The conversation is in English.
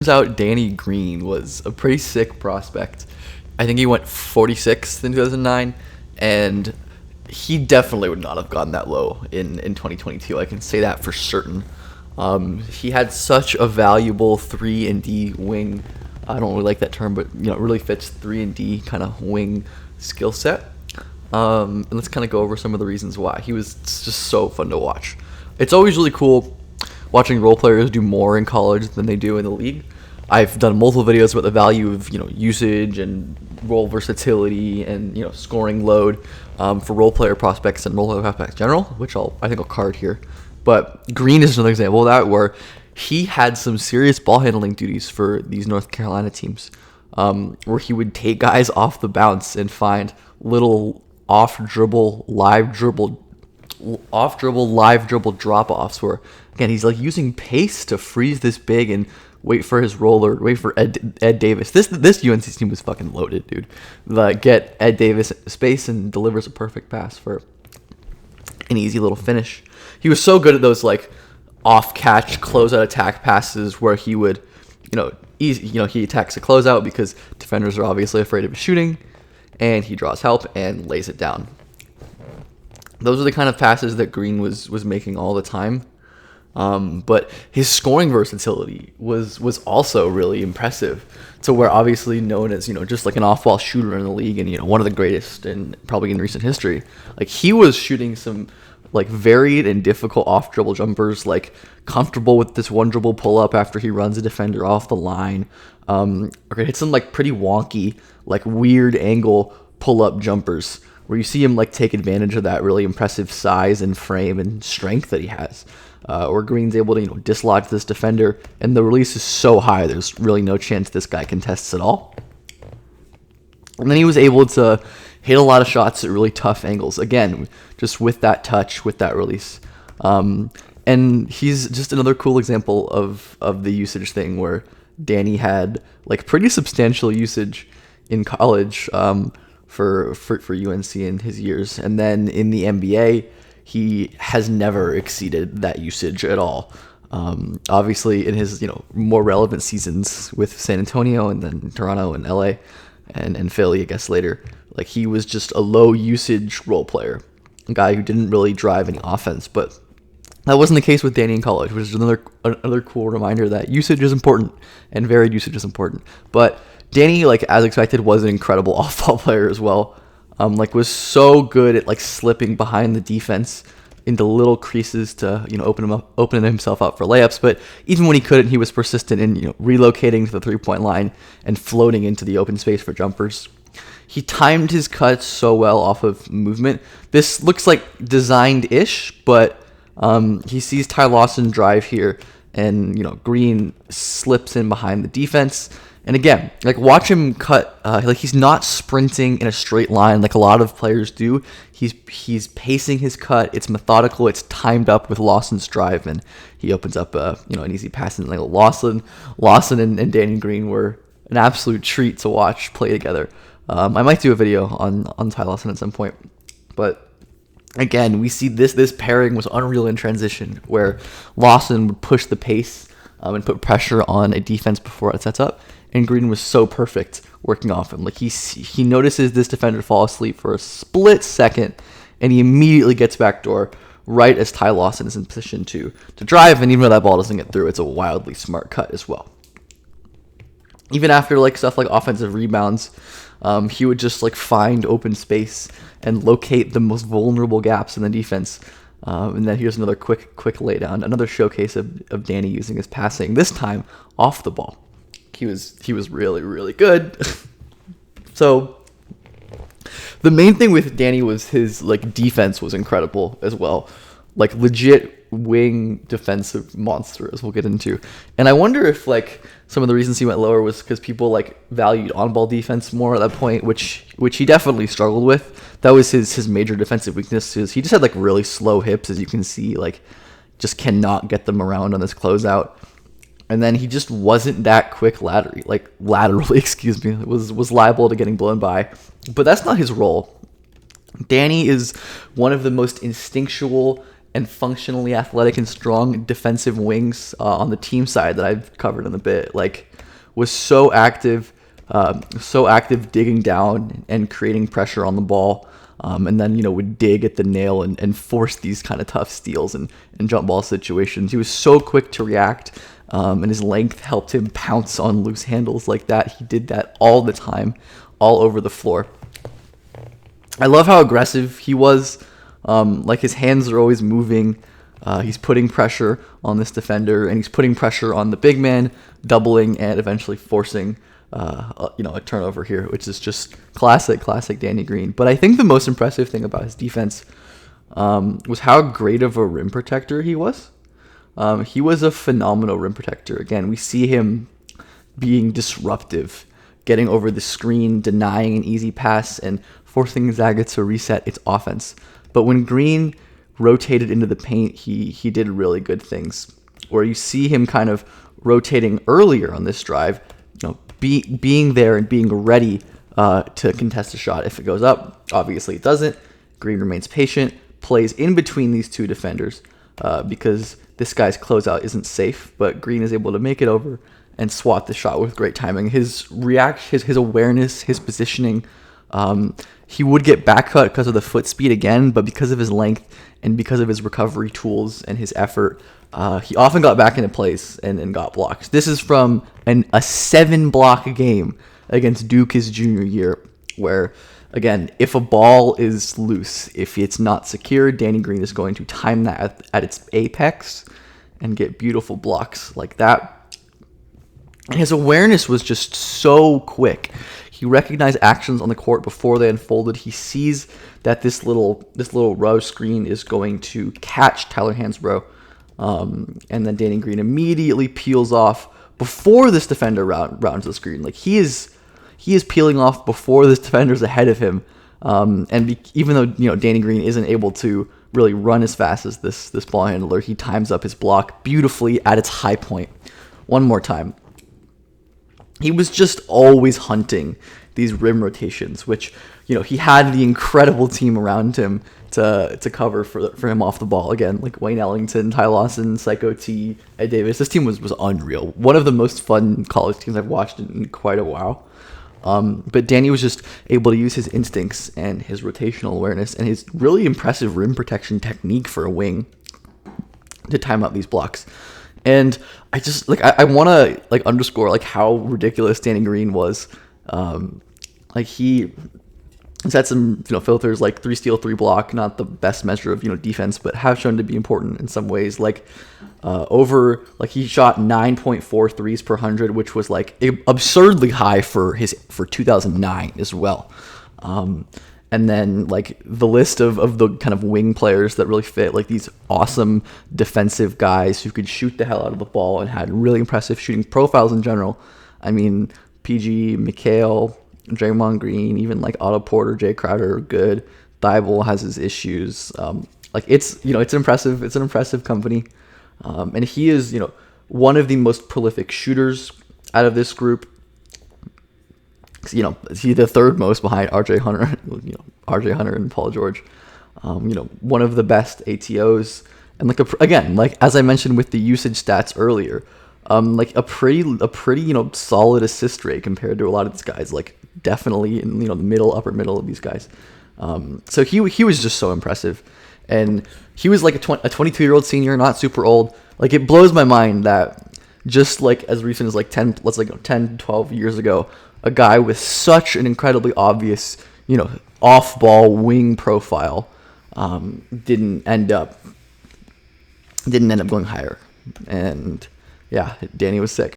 Turns out Danny Green was a pretty sick prospect. I think he went 46th in 2009, and he definitely would not have gotten that low in 2022. I can say that for certain. He had such a valuable 3 and D wing. I don't really like that term, but it really fits 3 and D kind of wing skill set. And let's kind of go over some of the reasons why. He was just so fun to watch. It's always really cool watching role players do more in college than they do in the league. I've done multiple videos about the value of usage and role versatility and scoring load for role player prospects and role player prospects in general, which I think I'll card here. But Green is another example of that, where he had some serious ball handling duties for these North Carolina teams, where he would take guys off the bounce and find little off dribble live dribble drop offs where, again, he's like using pace to freeze this big and wait for his roller, wait for Ed Davis. This UNC team was fucking loaded, dude. Get Ed Davis space and delivers a perfect pass for an easy little finish. He was so good at those off catch closeout attack passes where he would, he attacks a closeout because defenders are obviously afraid of his shooting, and he draws help and lays it down. Those are the kind of passes that Green was making all the time. But his scoring versatility was also really impressive, to where obviously known as just like an off-ball shooter in the league and one of the greatest and probably in recent history. He was shooting some varied and difficult off dribble jumpers, comfortable with this one dribble pull up after he runs a defender off the line. Or hit some pretty wonky weird angle pull up jumpers where you see him take advantage of that really impressive size and frame and strength that he has. Where Green's able to dislodge this defender, and the release is so high there's really no chance this guy contests at all. And then he was able to hit a lot of shots at really tough angles, again, just with that touch, with that release. And he's just another cool example of the usage thing, where Danny had pretty substantial usage in college for UNC in his years, and then in the NBA he has never exceeded that usage at all. Obviously in his more relevant seasons with San Antonio and then Toronto and LA and Philly, I guess later, he was just a low usage role player, a guy who didn't really drive any offense. But that wasn't the case with Danny in college, which is another cool reminder that usage is important and varied usage is important. But Danny, as expected, was an incredible off-ball player as well. Was so good at slipping behind the defense into little creases to open himself up for layups. But even when he couldn't, he was persistent in relocating to the 3-point line and floating into the open space for jumpers. He timed his cuts so well off of movement. This looks like designed-ish, but he sees Ty Lawson drive here, and Green slips in behind the defense. And again, watch him cut. He's not sprinting in a straight line like a lot of players do. He's pacing his cut. It's methodical. It's timed up with Lawson's drive, and he opens up an easy pass. And Lawson and Danny Green were an absolute treat to watch play together. I might do a video on Ty Lawson at some point, but again, we see this pairing was unreal in transition, where Lawson would push the pace and put pressure on a defense before it sets up. And Green was so perfect working off him. He notices this defender fall asleep for a split second, and he immediately gets backdoor right as Ty Lawson is in position to drive. And even though that ball doesn't get through, it's a wildly smart cut as well. Even after stuff like offensive rebounds, he would just find open space and locate the most vulnerable gaps in the defense. And then here's another quick laydown, another showcase of Danny using his passing, this time off the ball. He was really, really good. So the main thing with Danny was his defense was incredible as well. Legit wing defensive monster, as we'll get into. And I wonder if some of the reasons he went lower was because people valued on-ball defense more at that point, which he definitely struggled with. That was his major defensive weakness. He just had really slow hips, as you can see, just cannot get them around on this closeout. And then he just wasn't that quick laterally, was liable to getting blown by. But that's not his role. Danny is one of the most instinctual and functionally athletic and strong defensive wings on the team side that I've covered in a bit, like was so active digging down and creating pressure on the ball. And then, would dig at the nail and force these kind of tough steals and jump ball situations. He was so quick to react, and his length helped him pounce on loose handles like that. He did that all the time, all over the floor. I love how aggressive he was. Like his hands are always moving. He's putting pressure on this defender, and he's putting pressure on the big man, doubling and eventually forcing a turnover here, which is just classic Danny Green. But I think the most impressive thing about his defense was how great of a rim protector he was. He was a phenomenal rim protector. Again, we see him being disruptive, getting over the screen, denying an easy pass, and forcing Zaga to reset its offense. But when Green rotated into the paint, he did really good things, where you see him kind of rotating earlier on this drive, being there and being ready to contest a shot. If it goes up, obviously it doesn't. Green remains patient, plays in between these two defenders because this guy's closeout isn't safe, but Green is able to make it over and swat the shot with great timing. His reaction, his awareness, his positioning, he would get back cut because of the foot speed again, but because of his length and because of his recovery tools and his effort, he often got back into place and got blocks. This is from a 7-block game against Duke his junior year, where, again, if a ball is loose, if it's not secure, Danny Green is going to time that at its apex and get beautiful blocks like that. And his awareness was just so quick. He recognized actions on the court before they unfolded. He sees that this little row screen is going to catch Tyler Hansbrough, and then Danny Green immediately peels off before this defender rounds the screen. Like he is peeling off before this defender's ahead of him. Even though Danny Green isn't able to really run as fast as this ball handler, he times up his block beautifully at its high point. One more time. He was just always hunting these rim rotations, which, he had the incredible team around him to cover for him off the ball. Again, like Wayne Ellington, Ty Lawson, Psycho T, Ed Davis. This team was unreal. One of the most fun college teams I've watched in quite a while. But Danny was just able to use his instincts and his rotational awareness and his really impressive rim protection technique for a wing to time out these blocks. And I just I want to underscore how ridiculous Danny Green was. He set some filters like 3 steal 3 block, not the best measure of defense, but have shown to be important in some ways. He shot 9.4 threes per 100, which was absurdly high for 2009 as well. And then the list of the kind of wing players that really fit, these awesome defensive guys who could shoot the hell out of the ball and had really impressive shooting profiles in general. I mean, PG, Mikhail, Draymond Green, even Otto Porter, Jay Crowder are good. Thibault has his issues. It's impressive. It's an impressive company. And he is, one of the most prolific shooters out of this group. He's the third most behind RJ Hunter and Paul George. One of the best ATOs, and as I mentioned with the usage stats earlier, a pretty solid assist rate compared to a lot of these guys. Definitely in the upper middle of these guys. So he was just so impressive, and he was a 22-year-old senior, not super old. It blows my mind that just as recent as 10, 12 years ago, a guy with such an incredibly obvious, off-ball wing profile didn't end up going higher. And yeah, Danny was sick.